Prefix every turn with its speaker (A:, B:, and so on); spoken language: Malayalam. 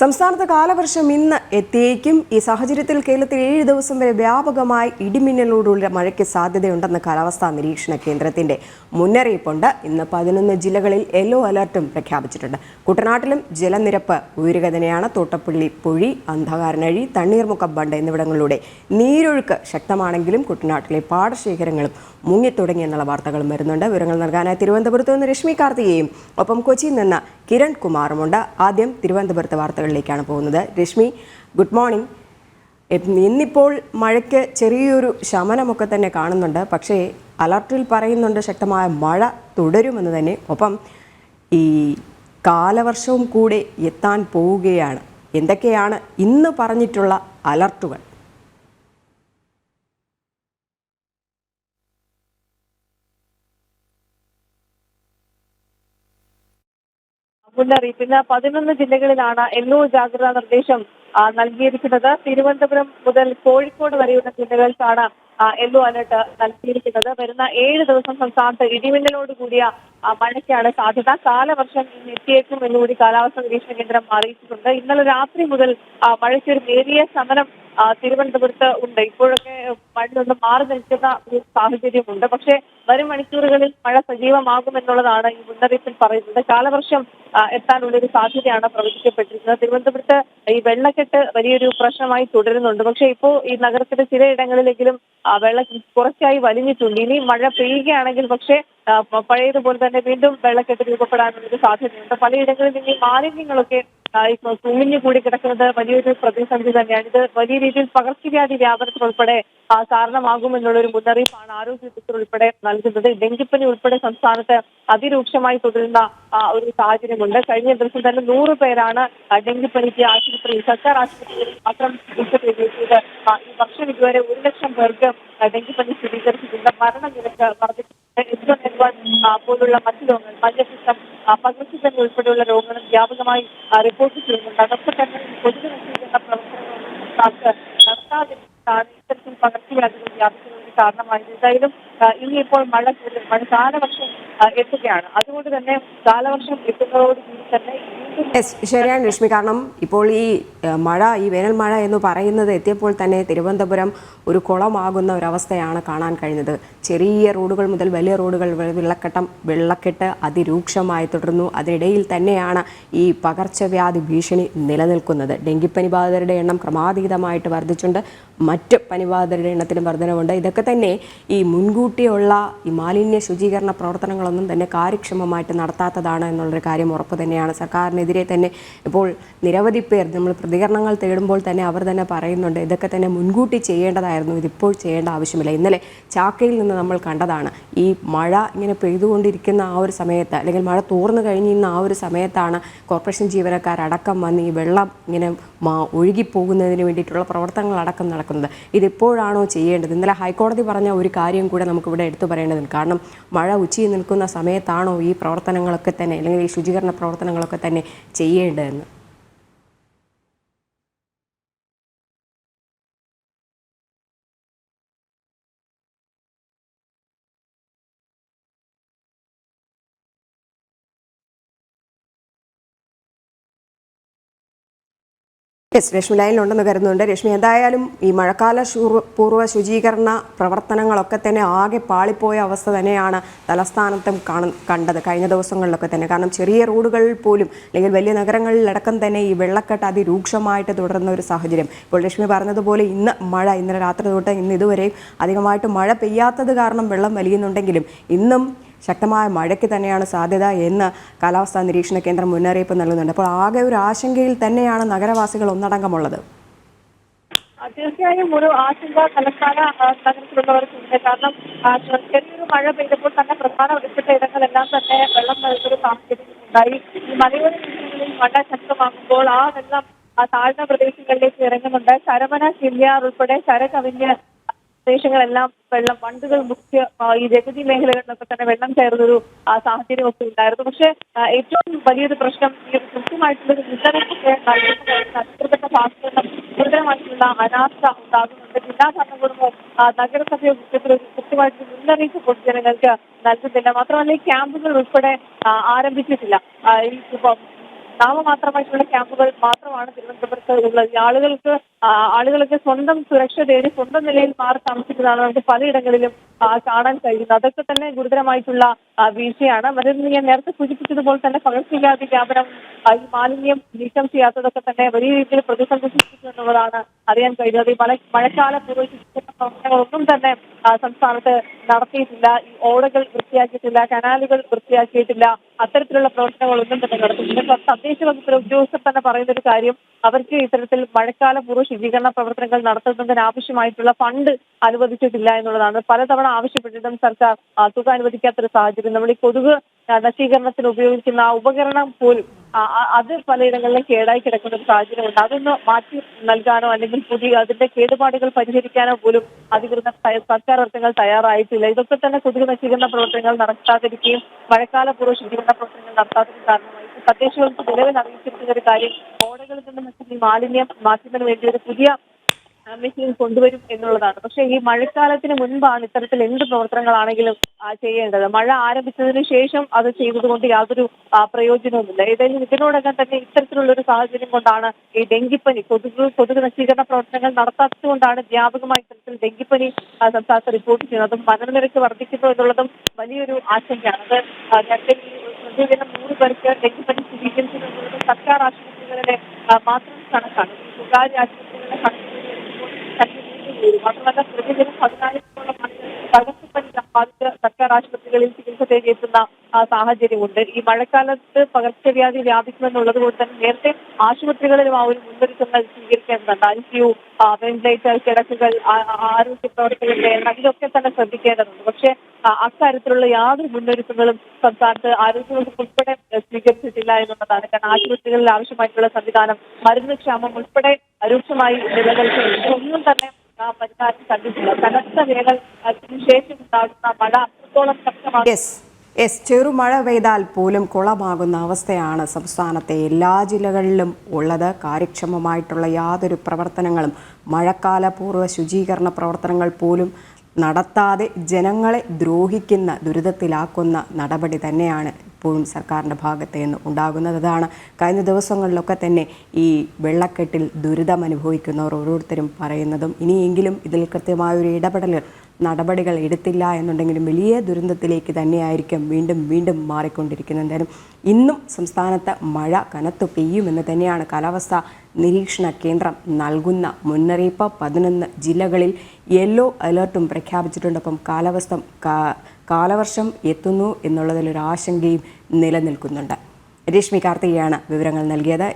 A: സംസ്ഥാനത്ത് കാലവർഷം ഇന്ന് എത്തിയേക്കും. ഈ സാഹചര്യത്തിൽ കേരളത്തിൽ 7 ദിവസം വരെ വ്യാപകമായി ഇടിമിന്നലോടുള്ള മഴയ്ക്ക് സാധ്യതയുണ്ടെന്ന് കാലാവസ്ഥാ നിരീക്ഷണ കേന്ദ്രത്തിന്റെ മുന്നറിയിപ്പുണ്ട്. ഇന്ന് 11 ജില്ലകളിൽ യെല്ലോ അലർട്ടും പ്രഖ്യാപിച്ചിട്ടുണ്ട്. കുട്ടനാട്ടിലും ജലനിരപ്പ് ഉയരുക തന്നെയാണ്. തോട്ടപ്പള്ളി പൊഴി, അന്ധകാരനഴി, തണ്ണീർമുക്കം ബണ്ട് എന്നിവിടങ്ങളിലൂടെ നീരൊഴുക്ക് ശക്തമാണെങ്കിലും കുട്ടനാട്ടിലെ പാടശേഖരങ്ങളും മുങ്ങിത്തുടങ്ങിയെന്നുള്ള വാർത്തകളും വരുന്നുണ്ട്. വിവരങ്ങൾ നൽകാനായി തിരുവനന്തപുരത്ത് നിന്ന് രശ്മി കാർത്തികയും ഒപ്പം കൊച്ചിയിൽ നിന്ന് കിരൺ കുമാറുമുണ്ട്. ആദ്യം തിരുവനന്തപുരത്തെ വാർത്തകളിലേക്കാണ് പോകുന്നത്. Reshmi, good morning. ഇന്നിപ്പോൾ മഴയ്ക്ക് ചെറിയൊരു ശമനമൊക്കെ തന്നെ കാണുന്നുണ്ട്. പക്ഷേ അലർട്ടിൽ പറയുന്നുണ്ട് ശക്തമായ മഴ തുടരുമെന്ന് തന്നെ. ഒപ്പം ഈ കാലവർഷവും കൂടെ എത്താൻ പോവുകയാണ്. എന്തൊക്കെയാണ് ഇന്ന് പറഞ്ഞിട്ടുള്ള അലർട്ടുകൾ?
B: മുന്നറിയിപ്പിന് 11 ജില്ലകളിലാണ് യെല്ലോ ജാഗ്രതാ നിർദ്ദേശം നൽകിയിരിക്കുന്നത്. തിരുവനന്തപുരം മുതൽ കോഴിക്കോട് വരെയുള്ള ജില്ലകൾക്കാണ് യെല്ലോ അലർട്ട് നൽകിയിരിക്കുന്നത്. വരുന്ന 7 ദിവസം സംസ്ഥാനത്ത് ഇടിമിന്നലോട് കൂടിയ മഴയ്ക്കാണ് സാധ്യത. കാലവർഷം ഇന്ന് എത്തിയേക്കും എന്നുകൂടി കാലാവസ്ഥാ നിരീക്ഷണ കേന്ദ്രം അറിയിച്ചിട്ടുണ്ട്. ഇന്നലെ രാത്രി മുതൽ മഴയ്ക്കൊരു നേരിയ ശമനം തിരുവനന്തപുരത്ത് ഉണ്ട്. ഇപ്പോഴൊക്കെ മഴയൊന്ന് മാറി നിൽക്കുന്ന ഒരു സാഹചര്യമുണ്ട്. പക്ഷേ വരും മണിക്കൂറുകളിൽ മഴ സജീവമാകുമെന്നുള്ളതാണ് ഈ മുന്നറിയിപ്പിൽ പറയുന്നത്. കാലവർഷം എത്താനുള്ളൊരു സാധ്യതയാണ് പ്രവചിക്കപ്പെട്ടിരിക്കുന്നത്. തിരുവനന്തപുരത്ത് ഈ വെള്ളക്കെട്ട് വലിയൊരു പ്രശ്നമായി തുടരുന്നുണ്ട്. പക്ഷേ ഇപ്പോൾ ഈ നഗരത്തിലെ ചിലയിടങ്ങളിലെങ്കിലും വെള്ളം കുറച്ചായി വലിഞ്ഞിട്ടുണ്ട്. ഇനി മഴ പെയ്യുകയാണെങ്കിൽ പക്ഷേ പഴയതുപോലെ തന്നെ വീണ്ടും വെള്ളക്കെട്ട് രൂപപ്പെടാനുള്ളൊരു സാധ്യതയുണ്ട്. പലയിടങ്ങളിൽ നിന്ന് ഈ മാലിന്യങ്ങളൊക്കെ കുമിഞ്ഞു കൂടി കിടക്കുന്നത് വലിയൊരു പ്രതിസന്ധി തന്നെയാണ്. ഇത് വലിയ രീതിയിൽ പകർച്ചവ്യാധി വ്യാപനത്തിനുൾപ്പെടെ കാരണമാകുമെന്നുള്ളൊരു മുന്നറിയിപ്പാണ് ആരോഗ്യ വകുപ്പ് ഉൾപ്പെടെ നൽകുന്നത്. ഡെങ്കിപ്പനി ഉൾപ്പെടെ സംസ്ഥാനത്ത് അതിരൂക്ഷമായി തുടരുന്ന ഒരു സാഹചര്യമുണ്ട്. കഴിഞ്ഞ ദിവസം തന്നെ 100 പേരാണ് ഡെങ്കിപ്പനിക്ക് സർക്കാർ ആശുപത്രിയിൽ മാത്രം ചികിത്സ തേടിയെത്തിയത്. ഈ വർഷം ഇതുവരെ 1 ലക്ഷം പേർക്ക് ഡെങ്കിപ്പനി സ്ഥിരീകരിച്ചിട്ടുണ്ട്. മരണനിരക്ക് വർദ്ധിച്ചിട്ടുണ്ട്. പോലുള്ള മറ്റു രോഗങ്ങൾ, മഞ്ഞപ്പിത്തം, പകർച്ചപ്പനി ഉൾപ്പെടെയുള്ള രോഗങ്ങളും വ്യാപകമായി റിപ്പോർട്ട് ചെയ്യുന്നുണ്ട്. അതൊക്കെ തന്നെ പൊതുവെ നശീകരണ പ്രവർത്തനങ്ങൾക്ക് നടത്താതിരിക്കുന്നതാണ് ഇത്തരത്തിൽ പകർച്ചവ്യാധികൾ വ്യാപിക്കുന്നതിന് കാരണമായത്. എന്തായാലും ഇനിയിപ്പോൾ മഴ കാലവർഷം എത്തുകയാണ്. അതുകൊണ്ട് തന്നെ കാലവർഷം എത്തുന്നതോടുകൂടി തന്നെ
A: ശരിയാണ് രശ്മി. കാരണം ഇപ്പോൾ ഈ വേനൽ മഴ എന്ന് പറയുന്നത് എത്തിയപ്പോൾ തന്നെ തിരുവനന്തപുരം ഒരു കുളമാകുന്ന ഒരവസ്ഥയാണ് കാണാൻ കഴിഞ്ഞത്. ചെറിയ റോഡുകൾ മുതൽ വലിയ റോഡുകൾ വെള്ളക്കെട്ട് അതിരൂക്ഷമായി തുടരുന്നു. അതിനിടയിൽ തന്നെയാണ് ഈ പകർച്ചവ്യാധി ഭീഷണി നിലനിൽക്കുന്നത്. ഡെങ്കിപ്പനി ബാധിതരുടെ എണ്ണം ക്രമാതീതമായിട്ട് വർദ്ധിച്ചുണ്ട്. മറ്റ് പനിബാധിതരുടെ എണ്ണത്തിലും വർധനവുണ്ട്. ഇതൊക്കെ തന്നെ ഈ മുൻകൂട്ടിയുള്ള ഈ മാലിന്യ ശുചീകരണ പ്രവർത്തനങ്ങളൊന്നും തന്നെ കാര്യക്ഷമമായിട്ട് നടത്താത്തതാണ് എന്നുള്ളൊരു കാര്യം ഉറപ്പ് തന്നെയാണ്. സർക്കാരിനെതിരെ തന്നെ ഇപ്പോൾ നിരവധി പേർ നമ്മൾ പ്രതികരണങ്ങൾ തേടുമ്പോൾ തന്നെ അവർ തന്നെ പറയുന്നുണ്ട് ഇതൊക്കെ തന്നെ മുൻകൂട്ടി ചെയ്യേണ്ടതായിരുന്നു, ഇതിപ്പോൾ ചെയ്യേണ്ട ആവശ്യമില്ല. ഇന്നലെ ചാക്കയിൽ നിന്ന് നമ്മൾ കണ്ടതാണ് ഈ മഴ ഇങ്ങനെ പെയ്തുകൊണ്ടിരിക്കുന്ന ആ ഒരു സമയത്ത്, അല്ലെങ്കിൽ മഴ തോർന്നു കഴിഞ്ഞിരുന്ന ആ ഒരു സമയത്താണ് കോർപ്പറേഷൻ ജീവനക്കാരടക്കം വന്ന് ഈ വെള്ളം ഇങ്ങനെ ഒഴുകിപ്പോകുന്നതിന് വേണ്ടിയിട്ടുള്ള പ്രവർത്തനങ്ങളടക്കം നടക്കുന്നത്. ഇതിപ്പോഴാണോ ചെയ്യേണ്ടത്? ഇന്നലെ ഹൈക്കോടതി പറഞ്ഞ ഒരു കാര്യം കൂടെ നമുക്കിവിടെ എടുത്തു പറയേണ്ടതുണ്ട്. കാരണം മഴ ഉച്ചയിൽ നിൽക്കുന്ന സമയത്താണോ ഈ പ്രവർത്തനങ്ങളൊക്കെ തന്നെ, അല്ലെങ്കിൽ ഈ ശുചീകരണ പ്രവർത്തനങ്ങളൊക്കെ തന്നെ ചെയ്യേണ്ടതെന്ന്? രശ്മി ലൈനിലുണ്ടെന്ന് കരുതുന്നുണ്ട്. രശ്മി, എന്തായാലും ഈ മഴക്കാല പൂർവ്വ ശുചീകരണ പ്രവർത്തനങ്ങളൊക്കെ തന്നെ ആകെ പാളിപ്പോയ അവസ്ഥ തന്നെയാണ് തലസ്ഥാനത്തും കണ്ടത് കഴിഞ്ഞ ദിവസങ്ങളിലൊക്കെ തന്നെ. കാരണം ചെറിയ റോഡുകളിൽ പോലും, അല്ലെങ്കിൽ വലിയ നഗരങ്ങളിലടക്കം തന്നെ ഈ വെള്ളക്കെട്ട് അതിരൂക്ഷമായിട്ട് തുടരുന്ന ഒരു സാഹചര്യം. ഇപ്പോൾ രശ്മി പറഞ്ഞതുപോലെ ഇന്നലെ രാത്രി തൊട്ട് ഇന്ന് ഇതുവരെയും അധികമായിട്ട് മഴ പെയ്യാത്തത് കാരണം വെള്ളം വലിയുന്നുണ്ടെങ്കിലും ഇന്നും ശക്തമായ മഴയ്ക്ക് തന്നെയാണ് സാധ്യത എന്ന് കാലാവസ്ഥാ നിരീക്ഷണ കേന്ദ്രം മുന്നറിയിപ്പ് നൽകുന്നുണ്ട്. അപ്പോൾ ആകെ ഒരു ആശങ്കയിൽ തന്നെയാണ് നഗരവാസികൾ ഒന്നടങ്കമുള്ളത്.
B: തീർച്ചയായും ഒരു ആശങ്ക തലസ്ഥാന നഗരത്തിലുള്ളവർക്കുണ്ട്. കാരണം ചെറിയൊരു മഴ പെയ്തപ്പോൾ തന്നെ പ്രധാനപ്പെട്ട ഇടങ്ങളെല്ലാം തന്നെ വെള്ളം നൽകുന്ന സാഹചര്യം ഉണ്ടായി. ഈ മലയോര മേഖലകളിൽ മഴ ശക്തമാകുമ്പോൾ ആ വെള്ളം താഴ്ന്ന പ്രദേശങ്ങളിലേക്ക് ഇറങ്ങുന്നുണ്ട്. കരമന, ചില്ലിയാർ ഉൾപ്പെടെ കരകവിഞ്ഞ് പ്രദേശങ്ങളെല്ലാം വെള്ളം, വണ്ടുകൾ മുഖ്യ ഈ ജഗതി മേഖലകളിലൊക്കെ തന്നെ വെള്ളം കയറുന്നൊരു സാഹചര്യമൊക്കെ ഉണ്ടായിരുന്നു. പക്ഷേ ഏറ്റവും വലിയൊരു പ്രശ്നം ഈ കൃത്യമായിട്ടുള്ളൊരു മുന്നറിയിപ്പൊക്കെ അധികൃതരുടെ ഭാഗത്ത് ഗുരുതരമായിട്ടുള്ള അനാസ്ഥ ഉണ്ടാകുന്നുണ്ട്. ജില്ലാ ഭരണകൂടമോ നഗരസഭയോ കൃത്യമായിട്ടുള്ള മുന്നറിയിപ്പ് പൊതുജനങ്ങൾക്ക് നൽകുന്നില്ല. മാത്രമല്ല ഈ ക്യാമ്പുകൾ ഉൾപ്പെടെ ആരംഭിച്ചിട്ടില്ല. നാമമാത്രമായിട്ടുള്ള ക്യാമ്പുകൾ മാത്രമാണ് തിരുവനന്തപുരത്ത് ഉള്ളത്. ആളുകൾക്ക് സ്വന്തം സുരക്ഷ തേടി സ്വന്തം നിലയിൽ മാറി താമസിക്കുന്നതാണ് നമുക്ക് പലയിടങ്ങളിലും കാണാൻ കഴിയുന്നത്. അതൊക്കെ തന്നെ ഗുരുതരമായിട്ടുള്ള വീഴ്ചയാണ്. അതിന് ഞാൻ നേരത്തെ സൂചിപ്പിച്ചതുപോലെ തന്നെ പകർച്ചവ്യാധി വ്യാപനം, ഈ മാലിന്യം നീക്കം ചെയ്യാത്തതൊക്കെ തന്നെ വലിയ രീതിയിൽ പ്രതിസന്ധി സൃഷ്ടിച്ചു എന്നുള്ളതാണ് അറിയാൻ കഴിയുന്നത്. ഈ മഴക്കാല പൂർവ്വശുചീകരണ പ്രവർത്തനങ്ങളൊന്നും തന്നെ സംസ്ഥാനത്ത് നടത്തിയിട്ടില്ല. ഈ ഓടകൾ വൃത്തിയാക്കിയിട്ടില്ല, കനാലുകൾ വൃത്തിയാക്കിയിട്ടില്ല, അത്തരത്തിലുള്ള പ്രവർത്തനങ്ങളൊന്നും തന്നെ നടത്തിയിട്ടില്ല. തദ്ദേശ വകുപ്പിലെ ഉദ്യോഗസ്ഥർ തന്നെ പറയുന്ന ഒരു കാര്യം, അവർക്ക് ഇത്തരത്തിൽ മഴക്കാല പൂർവ്വ ശുചീകരണ പ്രവർത്തനങ്ങൾ നടത്തുന്നതിന് ആവശ്യമായിട്ടുള്ള ഫണ്ട് അനുവദിച്ചിട്ടില്ല എന്നുള്ളതാണ്. പലതവണ ആവശ്യപ്പെട്ടിട്ടും സർക്കാർ തുക അനുവദിക്കാത്തൊരു സാഹചര്യം. നമ്മൾ ഈ കൊതുക് നശീകരണത്തിന് ഉപയോഗിക്കുന്ന ആ ഉപകരണം പോലും അത് പലയിടങ്ങളിലും കേടായി കിടക്കുന്ന ഒരു സാഹചര്യമുണ്ട്. അതൊന്ന് മാറ്റി നൽകാനോ അല്ലെങ്കിൽ അതിന്റെ കേടുപാടുകൾ പരിഹരിക്കാനോ പോലും അധികൃതർ സർക്കാർ വർഗങ്ങൾ തയ്യാറായിട്ടില്ല. ഇതൊക്കെ തന്നെ കൊതുക് നശീകരണ പ്രവർത്തനങ്ങൾ നടത്താതിരിക്കുകയും മഴക്കാല പൂർവ്വ ശുചീകരണ പ്രവർത്തനങ്ങൾ നടത്താതിരിക്കും കാരണമായി തദ്ദേശ വകുപ്പ് നിലവിൽ അറിയിച്ചിരിക്കുന്ന ഒരു കാര്യം, ഓടകളിൽ നിന്നും ഈ മാലിന്യം മാറ്റുന്നതിന് വേണ്ടി ഒരു പുതിയ മെഷീൻ കൊണ്ടുവരും എന്നുള്ളതാണ്. പക്ഷേ ഈ മഴക്കാലത്തിന് മുൻപാണ് ഇത്തരത്തിൽ എന്ത് പ്രവർത്തനങ്ങളാണെങ്കിലും ചെയ്യേണ്ടത്. മഴ ആരംഭിച്ചതിന് ശേഷം അത് ചെയ്തതുകൊണ്ട് യാതൊരു പ്രയോജനവുമില്ല. ഏതായാലും ഇതിനോടകം തന്നെ ഇത്തരത്തിലുള്ള ഒരു സാഹചര്യം കൊണ്ടാണ് ഈ ഡെങ്കിപ്പനി, കൊതുക് നശീകരണ പ്രവർത്തനങ്ങൾ നടത്താത്തതുകൊണ്ടാണ് വ്യാപകമായി ഇത്തരത്തിൽ ഡെങ്കിപ്പനി സംസ്ഥാനത്ത് റിപ്പോർട്ട് ചെയ്യുന്നതും മരണനിരക്ക് വർദ്ധിക്കുന്നു എന്നുള്ളതും വലിയൊരു ആശങ്കയാണ്. അത് നേരത്തെ പ്രതിദിനം 100 പേർക്ക് ഡെങ്കിപ്പനി സ്ഥിരീകരിച്ചു എന്നുള്ളതും സർക്കാർ ആശുപത്രികളിലെ മാത്രം കണക്കാണ്. സ്വകാര്യ ആശുപത്രികളുടെ കണക്ക് മാത്രമല്ല പ്രതിദിനം 10,000-ഓളം പകർച്ചപ്പനി ബാധിച്ച് സർക്കാർ ആശുപത്രികളിൽ ചികിത്സ തേടി എത്തുന്ന സാഹചര്യമുണ്ട്. ഈ മഴക്കാലത്ത് പകർച്ചവ്യാധി വ്യാപിക്കുമെന്നുള്ളത് കൊണ്ട് തന്നെ നേരത്തെ ആശുപത്രികളിലും ആ ഒരു മുന്നൊരുക്കങ്ങൾ സ്വീകരിക്കേണ്ടതുണ്ട്. ICU, വെന്റിലേറ്റർ, കിടക്കുകൾ, ആരോഗ്യ പ്രവർത്തകരുടെ എണ്ണം ഇതൊക്കെ തന്നെ ശ്രദ്ധിക്കേണ്ടതുണ്ട്. പക്ഷേ അക്കാര്യത്തിലുള്ള യാതൊരു മുന്നൊരുക്കങ്ങളും സംസ്ഥാനത്ത് ആരോഗ്യവകുപ്പ് ഉൾപ്പെടെ സ്വീകരിച്ചിട്ടില്ല എന്നുള്ളതാണ്. കാരണം ആശുപത്രികളിൽ ആവശ്യമായിട്ടുള്ള സംവിധാനം, മരുന്ന് ക്ഷാമം ഉൾപ്പെടെ രൂക്ഷമായി നിലനിൽക്കുന്നുണ്ട്. ഒന്നും തന്നെ പരിഹാരം കണ്ടിട്ടില്ല. കനത്ത വേനലിന് ശേഷം ഉണ്ടാകുന്ന മഴ അത്രത്തോളം ശക്തമാണ്.
A: ചെറുമഴ പെയ്താൽ പോലും കുളമാകുന്ന അവസ്ഥയാണ് സംസ്ഥാനത്തെ എല്ലാ ജില്ലകളിലും ഉള്ളത്. കാര്യക്ഷമമായിട്ടുള്ള യാതൊരു പ്രവർത്തനങ്ങളും, മഴക്കാല പൂർവ്വ ശുചീകരണ പ്രവർത്തനങ്ങൾ പോലും നടത്താതെ ജനങ്ങളെ ദ്രോഹിക്കുന്ന, ദുരിതത്തിലാക്കുന്ന നടപടി തന്നെയാണ് ഇപ്പോഴും സർക്കാരിൻ്റെ ഭാഗത്ത് നിന്ന് ഉണ്ടാകുന്നത്. അതാണ് കഴിഞ്ഞ ദിവസങ്ങളിലൊക്കെ തന്നെ ഈ വെള്ളക്കെട്ടിൽ ദുരിതം അനുഭവിക്കുന്നവർ ഓരോരുത്തരും പറയുന്നതും. ഇനിയെങ്കിലും ഇതിൽ കൃത്യമായൊരു നടപടികൾ എടുത്തില്ല എന്നുണ്ടെങ്കിലും വലിയ ദുരന്തത്തിലേക്ക് തന്നെയായിരിക്കും വീണ്ടും മാറിക്കൊണ്ടിരിക്കുന്നത്. എന്തായാലും ഇന്നും സംസ്ഥാനത്ത് മഴ കനത്തു പെയ്യുമെന്ന് തന്നെയാണ് കാലാവസ്ഥാ നിരീക്ഷണ കേന്ദ്രം നൽകുന്ന മുന്നറിയിപ്പ്. 11 ജില്ലകളിൽ യെല്ലോ അലേർട്ടും പ്രഖ്യാപിച്ചിട്ടുണ്ട്. അപ്പം കാലവർഷം എത്തുന്നു എന്നുള്ളതിലൊരു ആശങ്കയും നിലനിൽക്കുന്നുണ്ട്. രശ്മി കാർത്തികയാണ് വിവരങ്ങൾ നൽകിയത്.